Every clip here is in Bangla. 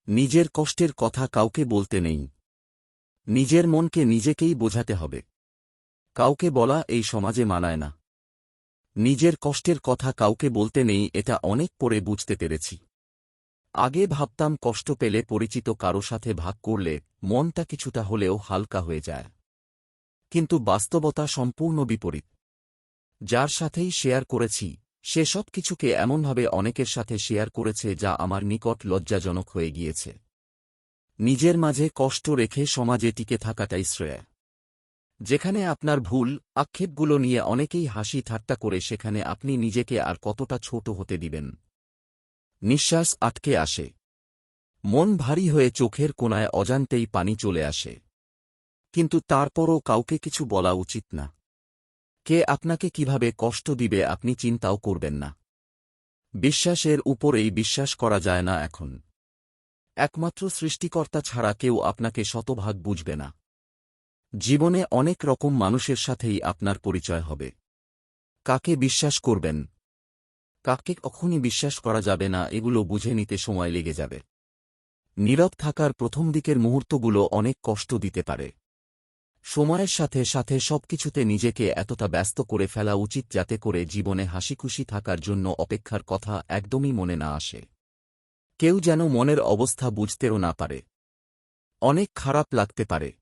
নিজের কষ্টের কথা কাউকে বলতে নেই। নিজের মনকে নিজেকেই বোঝাতে হবে। কাউকে বলা এই সমাজে মানায় না। নিজের কষ্টের কথা কাউকে বলতে নেই, এটা অনেক পরে বুঝতে পেরেছি। আগে ভাবতাম কষ্ট পেলে পরিচিত কারো সাথে ভাগ করলে মনটা কিছুটা হলেও হালকা হয়ে যায়। কিন্তু বাস্তবতা সম্পূর্ণ বিপরীত। যার সাথেই শেয়ার করেছি সে সব কিছুকে এমনভাবে অনেকের সাথে শেয়ার করেছে যা আমার নিকট লজ্জাজনক হয়ে গিয়েছে। নিজের মাঝে কষ্ট রেখে সমাজে টিকে থাকাটাই শ্রেয়। যেখানে আপনার ভুল আক্ষেপগুলো নিয়ে অনেকেই হাসি ঠাট্টা করে, সেখানে আপনি নিজেকে আর কতটা ছোট হতে দিবেন? নিঃশ্বাস আটকে আসে, মন ভারী হয়ে চোখের কোণায় অজান্তেই পানি চলে আসে। কিন্তু তারপরও কাউকে কিছু বলা উচিত না। কে আপনাকে কিভাবে কষ্ট দিবে আপনি চিন্তাও করবেন না। বিশ্বাসের উপরেই বিশ্বাস করা যায় না এখন। একমাত্র সৃষ্টিকর্তা ছাড়া কেউ আপনাকে শতভাগ বুঝবে না। জীবনে অনেক রকম মানুষের সাথেই আপনার পরিচয় হবে। কাকে বিশ্বাস করবেন, কাকে কখনই বিশ্বাস করা যাবে না, এগুলো বুঝে নিতে সময় লেগে যাবে। নীরব থাকার প্রথম দিকের মুহূর্তগুলো অনেক কষ্ট দিতে পারে। সময়ের সাথে সাথে সবকিছুতে নিজেকে এতটা ব্যস্ত করে ফেলা উচিত যাতে করে জীবনে হাসিখুশি থাকার জন্য অপেক্ষার কথা একদমই মনে না আসে। কেউ যেন মনের অবস্থা বুঝতেও না পারে। অনেক খারাপ লাগতে পারে।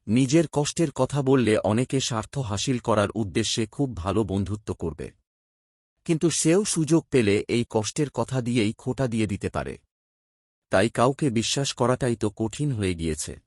নিজের কষ্টের কথা বললে অনেকে স্বার্থ হাসিল করার উদ্দেশ্যে খুব ভালো বন্ধুত্ব করবে। কিন্তু সেও সুযোগ পেলে এই কষ্টের কথা দিয়েই খোঁটা দিয়ে দিতে পারে। তাই কাউকে বিশ্বাস করাটাই তো কঠিন হয়ে গিয়েছে।